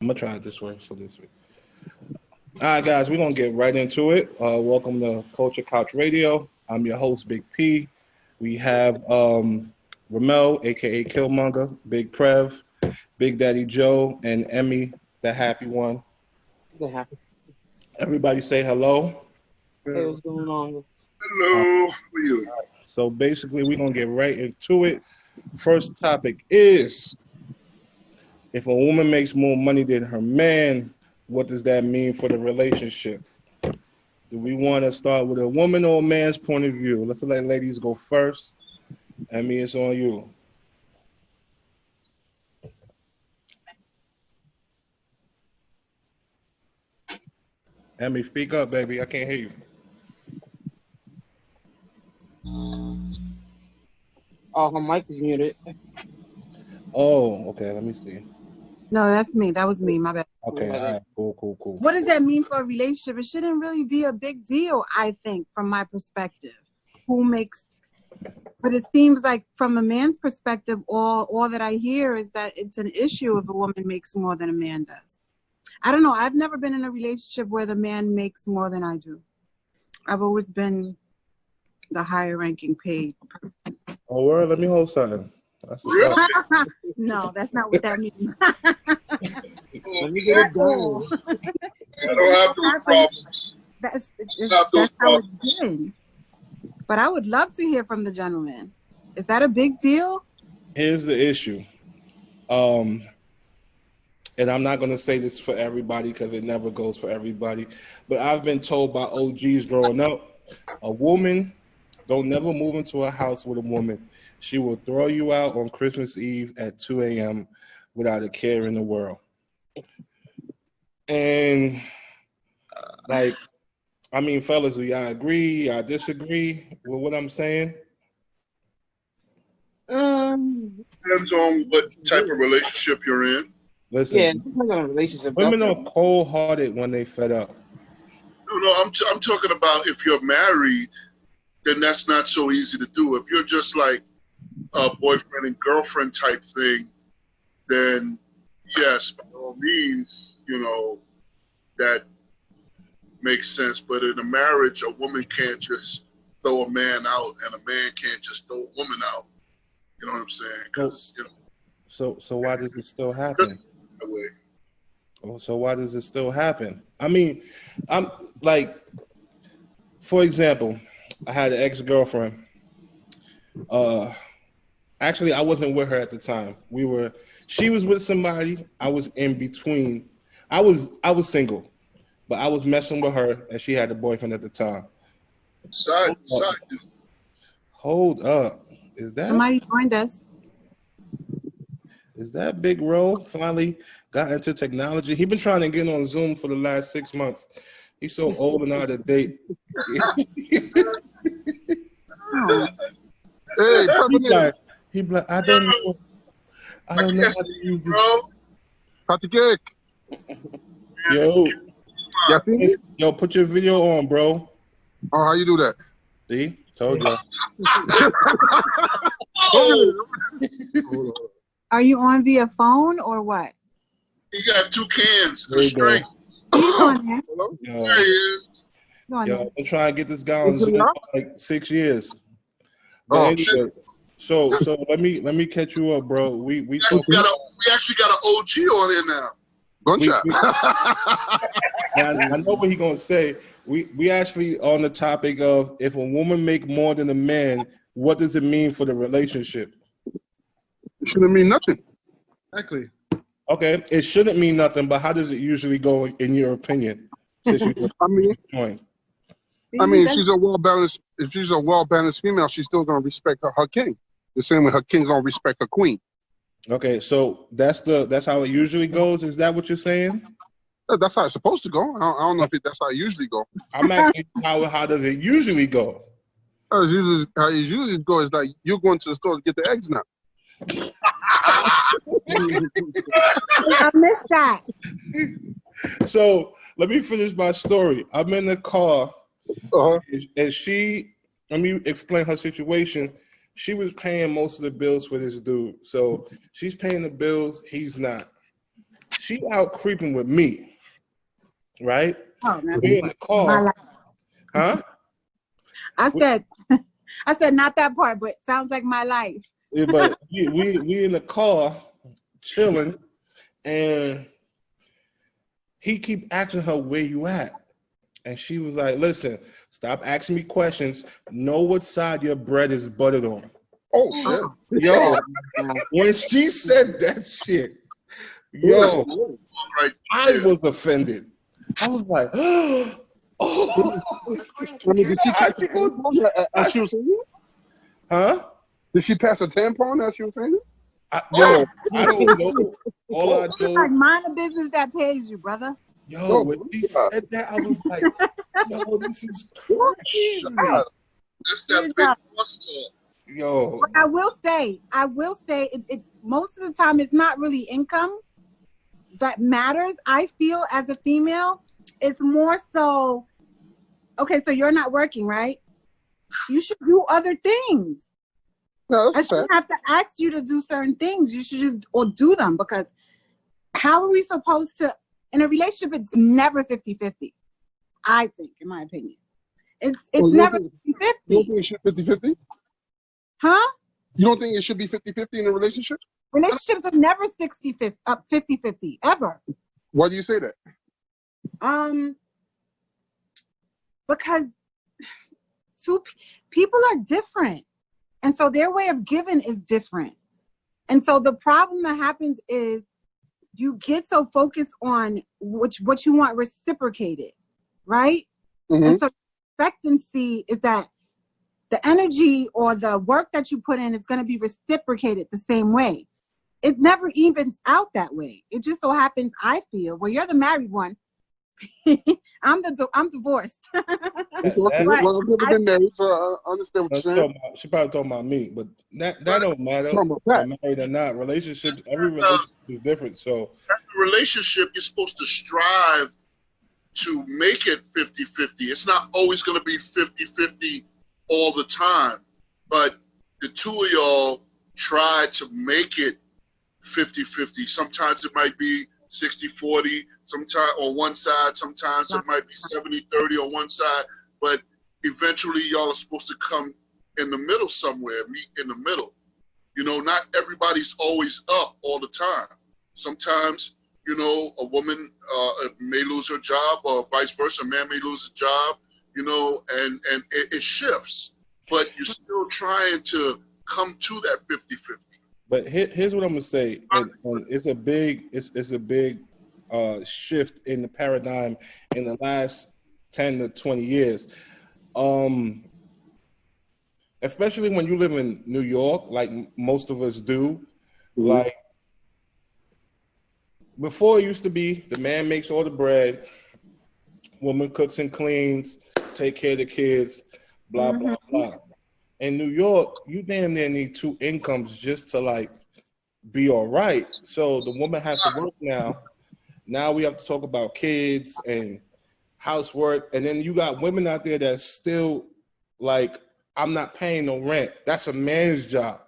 I'm gonna try it this way. So this way. All right, guys, we're gonna get right into it. Welcome to Culture Couch Radio. I'm your host, Big P. We have Ramel, aka Killmonger, Big Prev, Big Daddy Joe, and Emmy, the happy one. What happened? Everybody say hello. Hey, what's going on? Hello, how are you? So basically, we're gonna get right into it. First topic is, if a woman makes more money than her man, what does that mean for the relationship? Do we want to start with a woman or a man's point of view? Let's let ladies go first. Emmy, it's on you. Emmy, speak up, baby. I can't hear you. Oh, her mic is muted. Oh, okay. Let me see. No, that's me. That was me. My bad. Okay, all right. Cool. What does that mean for a relationship? It shouldn't really be a big deal, I think, from my perspective. But it seems like from a man's perspective, all that I hear is that it's an issue if a woman makes more than a man does. I don't know. I've never been in a relationship where the man makes more than I do. I've always been the higher ranking paid. Oh, word. Let me hold something. That's Really? No, that's not what that means. Let me get it done. I don't have those problems. That's Not those how it's problems. been. But I would love to hear from the gentleman. Is that a big deal? Here's the issue. And I'm not going to say this for everybody because it never goes for everybody. But I've been told by OGs growing up, a woman don't never move into a house with a woman. She will throw you out on Christmas Eve at 2 a.m. without a care in the world. And, like, I mean, fellas, do y'all agree? Y'all disagree with what I'm saying? Depends on what type of relationship you're in. Listen, Yeah, depends on a relationship. women are cold-hearted when they fed up. No, I'm talking about if you're married, then that's not so easy to do. If you're just like a boyfriend and girlfriend type thing, then yes, by all means, that makes sense. But in a marriage, a woman can't just throw a man out, and a man can't just throw a woman out. You know what I'm saying? Because So why does it still happen? that way. So why does it still happen? I mean, I'm like, for example, I had an ex-girlfriend. Actually, I wasn't with her at the time. She was with somebody. I was in between. I was single, but I was messing with her, and she had a boyfriend at the time. Side dude. Hold up. Somebody joined us. Is that Big Ro finally got into technology? He's been trying to get on Zoom for the last 6 months. He's so old and out of date. Hey, He be like, I don't know how to use this. Bro, Patrick. Yo, Yeah, see? yo, put your video on, bro. Oh, how you do that? See, told you. Are you on via phone or what? he got two cans, There a you go. string. He's on there. Yo, There he is. He's on yo, there. I've been trying to get this guy on Zoom for like 6 years. But Oh, anyway, so let me catch you up, bro. We We talk. actually got an OG on here now. gunshot. I know what he gonna say. We actually on the topic of if a woman make more than a man, what does it mean for the relationship? It shouldn't mean nothing. Exactly. Okay, it shouldn't mean nothing, but how does it usually go in your opinion? Since you I mean, point. if she's a well balanced female, she's still gonna respect her king. The same way her king's gonna respect her queen. Okay, so that's how it usually goes. Is that what you're saying? That's how it's supposed to go. I don't know if that's how it usually go. I'm asking how does it usually go? How it usually go is like you're going to the store to get the eggs now. I missed that. So let me finish my story. I'm in the car, Uh-huh. and let me explain her situation. She was paying most of the bills for this dude. So she's paying the bills, he's not. She out creeping with me, right? Oh, that's We in the my car, life. huh? I said not that part, but sounds like my life. Yeah, but we in the car chilling, and he keep asking her where you at, and she was like, "Listen, stop asking me questions. Know what side your bread is buttered on." Oh shit. Yo, when she said that shit, yo, Right I there. was offended. I was like, oh. I mean, did she pass a tampon as she was saying it? Huh? Did she pass a tampon as she was saying it? Yo, I don't know. All I It's know, like mind a business that pays you, brother. yo, when she said that, I was like, yo, this is crazy. That's that big plus talk. Yo, But I will say, it most of the time it's not really income that matters. I feel as a female, it's more so, okay, so you're not working, right? You should do other things. No, I that's shouldn't fair. have to ask you to do certain things. You should just or do them, because how are we supposed to, in a relationship, it's never 50-50. I think, in my opinion. It's Well, never you don't 50-50. think it should be 50-50? Huh? You don't think it should be 50-50 in a relationship? Relationships are never 50-50, ever. Why do you say that? Because people are different. And so their way of giving is different. And so the problem that happens is you get so focused on what you want reciprocated, right? Mm-hmm. And so expectancy is that the energy or the work that you put in is going to be reciprocated the same way. It never evens out that way. It just so happens, I feel, well, you're the married one. I'm divorced. Well, I've never been married, so I understand what you're saying. she probably talking about me, but that don't matter. Talking about that. Married or not, relationships, every relationship is different. So Relationship, you're supposed to strive to make it 50-50. It's not always going to be 50-50 all the time, but the two of y'all try to make it 50-50. Sometimes it might be 60-40, sometimes on one side, sometimes it might be 70-30 on one side, but eventually y'all are supposed to come in the middle somewhere, meet in the middle. You know, not everybody's always up all the time. Sometimes, you know, a woman may lose her job, or vice versa, a man may lose his job, you know, and it shifts, but you're still trying to come to that 50-50. but here's what I'm gonna say, and it's a big shift in the paradigm in the last 10 to 20 years. Especially when you live in New York, like most of us do. Mm-hmm. Like before, it used to be the man makes all the bread, woman cooks and cleans, take care of the kids, blah blah blah. In New York, you damn near need two incomes just to like be all right. So the woman has to work now. Now we have to talk about kids and housework, and then you got women out there that's still like, I'm not paying no rent. That's a man's job.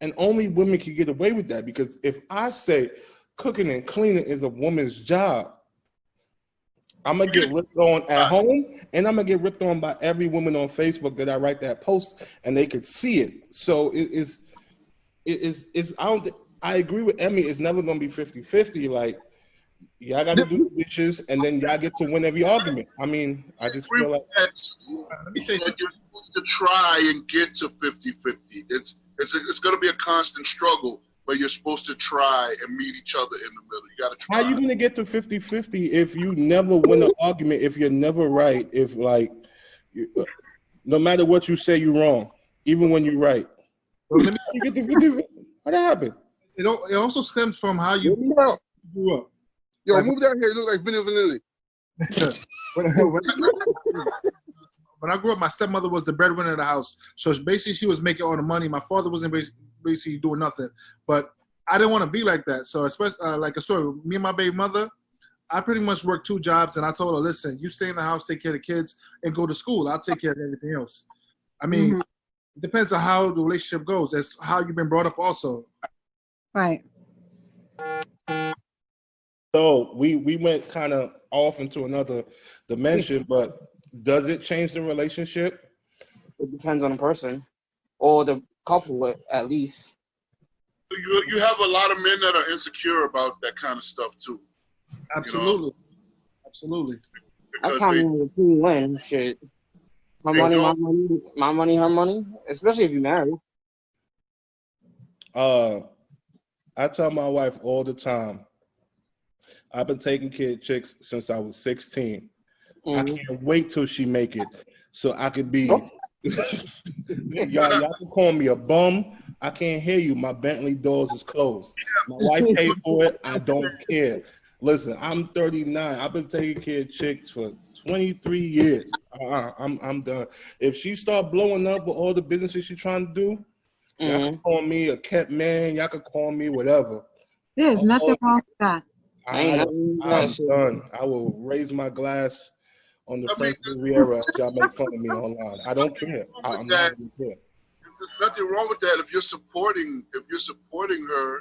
And only women can get away with that, because if I say cooking and cleaning is a woman's job, I'm going to get ripped on at home, and I'm going to get ripped on by every woman on Facebook that I write that post, and they could see it. So I agree with Emmy, it's never going to be 50-50. Like, y'all got to do the dishes, and then y'all get to win every argument. I mean, I just feel like... Let me say that you're supposed to try and get to 50-50. It's going to be a constant struggle, but you're supposed to try and meet each other in the middle. You got to try. How you going to get to 50-50 if you never win an argument, if you're never right, if like, no matter what you say, you're wrong, even when you're right? Well, let me, How you get to 50-50? How that happen? it also stems from how you Well, grew up. yo, move down here. You look like Vinny Vanilli. When I grew up, my stepmother was the breadwinner of the house. So basically, she was making all the money. My father wasn't basically doing nothing. But I didn't want to be like that. So especially like a story, me and my baby mother, I pretty much worked 2 jobs. And I told her, listen, you stay in the house, take care of the kids, and go to school. I'll take care of everything else. I mean, it depends on how the relationship goes. That's how you've been brought up also. Right. So we went kind of off into another dimension, but does it change the relationship? It depends on the person or the couple, at least. You have a lot of men that are insecure about that kind of stuff too. Absolutely. Absolutely. I Because count they, it as a win. Shit. Her They money, go- my money, my money, her money. Especially if you're married. I tell my wife all the time, I've been taking care of chicks since I was 16. I Mhm. can't wait till she make it so I could be. Nope. y'all can call me a bum. I can't hear you. My Bentley doors is closed. My wife paid for it. I don't care. Listen, I'm 39. I've been taking care of chicks for 23 years. I'm done. If she start blowing up with all the businesses she's trying to do, y'all can call me a kept man. Y'all can call me whatever. There's nothing wrong with that. Ain't nothing wrong with I'm that shit. done. I will raise my glass on the I mean, French Riviera if y'all make fun of me online. I don't care. I'm not gonna care. there's nothing wrong with that if you're supporting her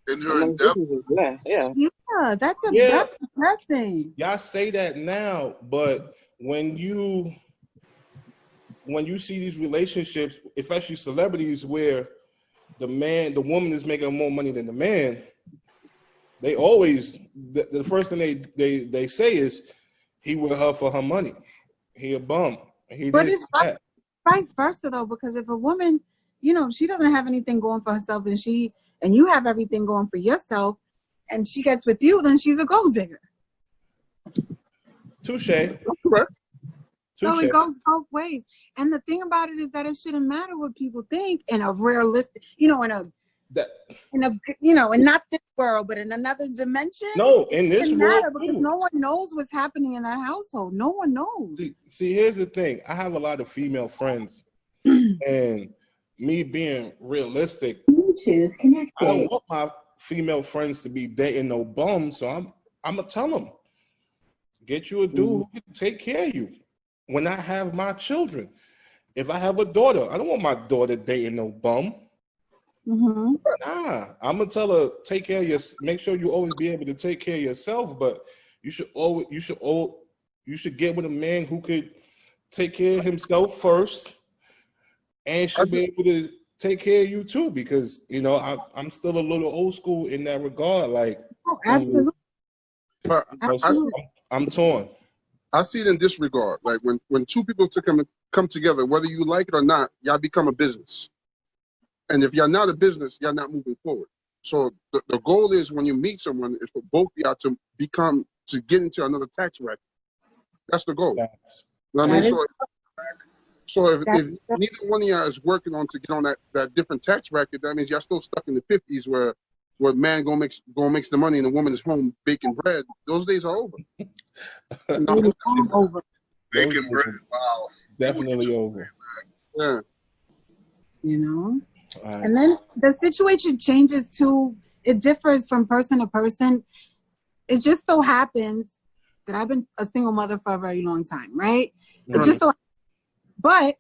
in her And endeavor. yeah. Yeah, that's Yeah. that's depressing. Y'all say that now, but when you see these relationships, especially celebrities, where the woman is making more money than the man, they always the first thing they say is he with her for her money. He a bum. He But this, it's that. vice versa though, because if a woman, she doesn't have anything going for herself, and you have everything going for yourself, and she gets with you, then she's a gold digger. Touche. Correct. So Touche. it goes both ways. And the thing about it is that it shouldn't matter what people think in a realistic, in not this world, but in another dimension. No, in It this doesn't world, matter because too. no one knows what's happening in that household. No one knows. See, here's the thing. I have a lot of female friends, and me being realistic, Bluetooth I don't connected. want my female friends to be dating no bum. So I'm gonna tell them, get you a dude who can take care of you. When I have my children, if I have a daughter, I don't want my daughter dating no bum. Mm-hmm. Nah, I'm gonna tell her take care of your. Make sure you always be able to take care of yourself, but you should get with a man who could take care of himself first, and should be able to take care of you too. Because I'm still a little old school in that regard. Like, Oh, absolutely. But I'm torn. I see it in this regard. Like when two people come together, whether you like it or not, y'all become a business. And if y'all not a business, y'all not moving forward. So the goal is when you meet someone is for both of y'all to get into another tax bracket. That's the goal. You know what I mean? So if neither one of y'all is working on to get on that different tax bracket, that means y'all still stuck in the 50s where man go makes the money and the woman is home baking bread. Those days are over. Over. Baking bread. Wow. Definitely over. Yeah. All right. And then the situation changes too. It differs from person to person. It just so happens that I've been a single mother for a very long time, right? It just so, but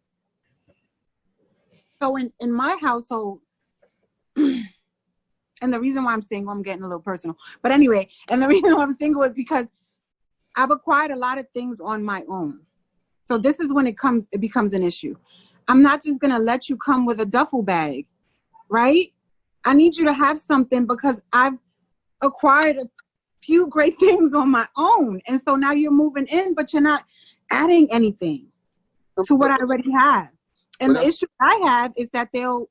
so in my household, and the reason why I'm single, I'm getting a little personal, but anyway, and the reason why I'm single is because I've acquired a lot of things on my own. So this is when it becomes an issue. I'm not just gonna let you come with a duffel bag, right? I need you to have something because I've acquired a few great things on my own. And so now you're moving in, but you're not adding anything to what I already have. And the issue I have is that they'll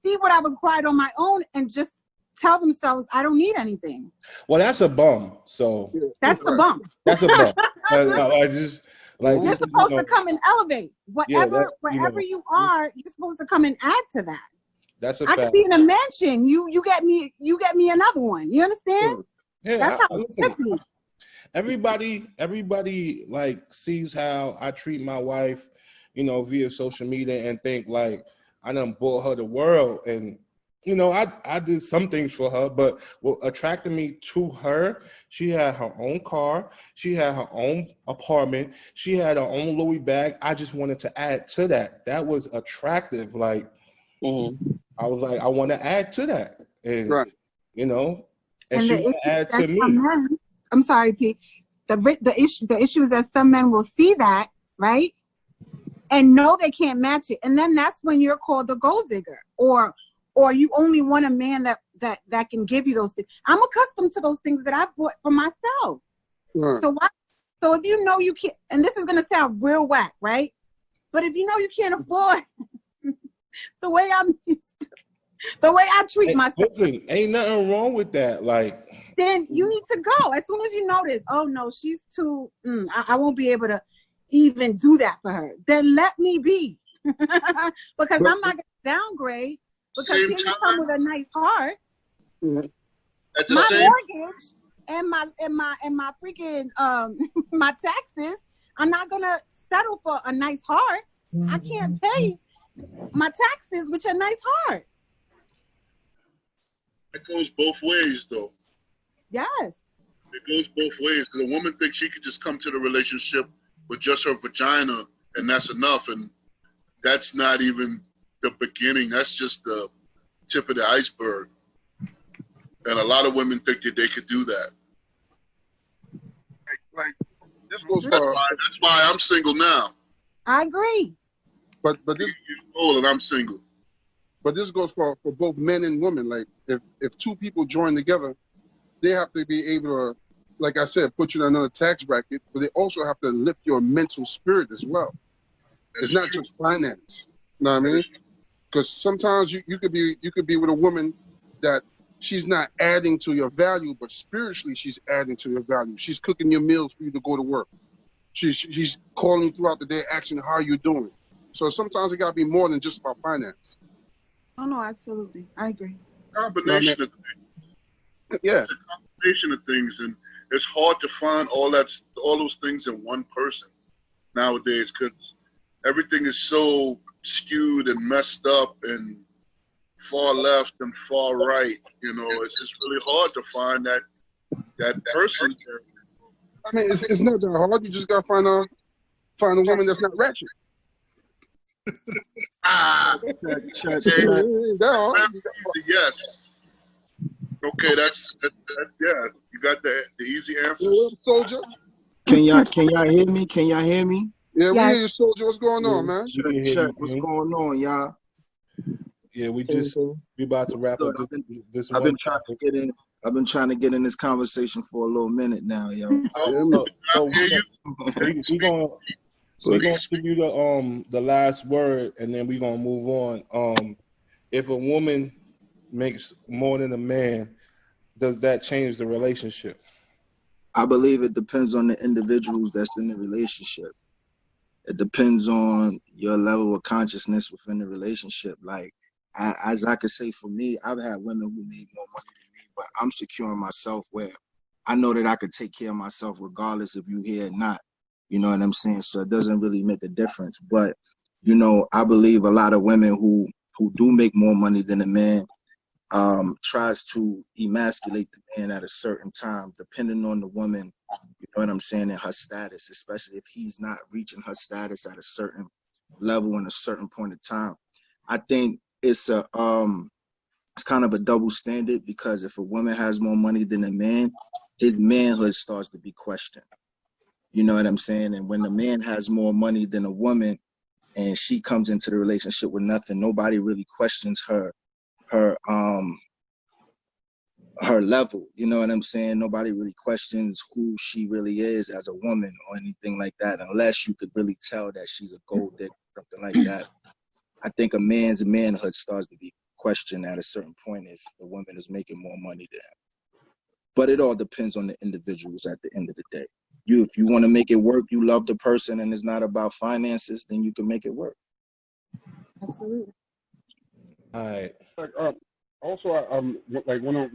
see what I've acquired on my own and just tell themselves I don't need anything. Well, that's a bum. So That's a bump. that's a bum. I just like You're supposed to come and elevate. Wherever you are, you're supposed to come and add to that. That's a I fact. could be in a mansion. You get me another one. You understand? Yeah, That's how it should be. Everybody like sees how I treat my wife, via social media and think like I done bought her the world. And I did some things for her, but what attracted me to her, she had her own car, she had her own apartment, she had her own Louis bag. I just wanted to add to that. That was attractive. Like I was like, I want to add to that. And And she the want to issue add that to me. some men, I'm sorry, P. The issue is that some men will see that, right, and know they can't match it, and then that's when you're called the gold digger, or you only want a man that can give you those things. I'm accustomed to those things that I bought for myself. Right. So if you know you can't, and this is gonna sound real whack, right? But if you know you can't afford the way I treat myself, Listen, ain't nothing wrong with that. Like, then you need to go. As soon as you notice, oh no, she's too, I won't be able to even do that for her. Then let me be. Because I'm not going to downgrade, because Same here you time. come with a nice heart. At the My same mortgage and my freaking my taxes, I'm not going to settle for a nice heart. I can't pay my taxes with a nice heart. it goes both ways, though. Yes. It goes both ways. Because a woman thinks she could just come to the relationship with just her vagina and that's enough. And that's not even the beginning. That's just the tip of the iceberg. And a lot of women think that they could do that. Like this goes That's for, why I'm single now. I agree. but this You're old and I'm single. But this goes for both men and women. Like if two people join together, they have to be able to, like I said, put you in another tax bracket, but they also have to lift your mental spirit as well. It's not just finance. You know what I mean? Because sometimes you could be with a woman that she's not adding to your value, but spiritually she's adding to your value. She's cooking your meals for you to go to work. She's calling you throughout the day, asking how you're doing. So sometimes it gotta be more than just about finance. Oh no, absolutely. I agree. Combination of things. Yeah. It's a combination of things, and it's hard to find all those things in one person nowadays because everything is so skewed and messed up and far left and far right. You know, it's really hard to find that person. I mean, it's not that hard. You just gotta find a woman that's not ratchet. Okay, That hard. yes. Okay, that's yeah. You got the easy answers. Soldier. Can y'all hear me? Can y'all hear me? Yeah, we Yes. hear you, Soldier. What's going on, man? We can hear Check. you, What's man. going on, y'all? Yeah, we about to wrap up this I've one been trying to topic. get in. I've been trying to get in this conversation for a little minute now, yo. So I hear we gonna give you the last word, and then we gonna move on. If a woman makes more than a man, does that change the relationship? I believe it depends on the individuals that's in the relationship. It depends on your level of consciousness within the relationship. Like, as I could say for me, I've had women who made more money than me, but I'm securing myself where I know that I could take care of myself regardless if you here or not. You know what I'm saying? So it doesn't really make a difference. But, you know, I believe a lot of women who do make more money than a man tries to emasculate the man at a certain time, depending on the woman, you know what I'm saying, and her status, especially if he's not reaching her status at a certain level in a certain point of time. I think it's kind of a double standard, because if a woman has more money than a man, his manhood starts to be questioned. You know what I'm saying? And when the man has more money than a woman and she comes into the relationship with nothing, nobody really questions her level. You know what I'm saying? Nobody really questions who she really is as a woman or anything like that, unless you could really tell that she's a gold digger, something like that. I think a man's manhood starts to be questioned at a certain point if the woman is making more money than him. But it all depends on the individuals at the end of the day. If you want to make it work, you love the person, and it's not about finances, then you can make it work. Absolutely. All right. Also, like when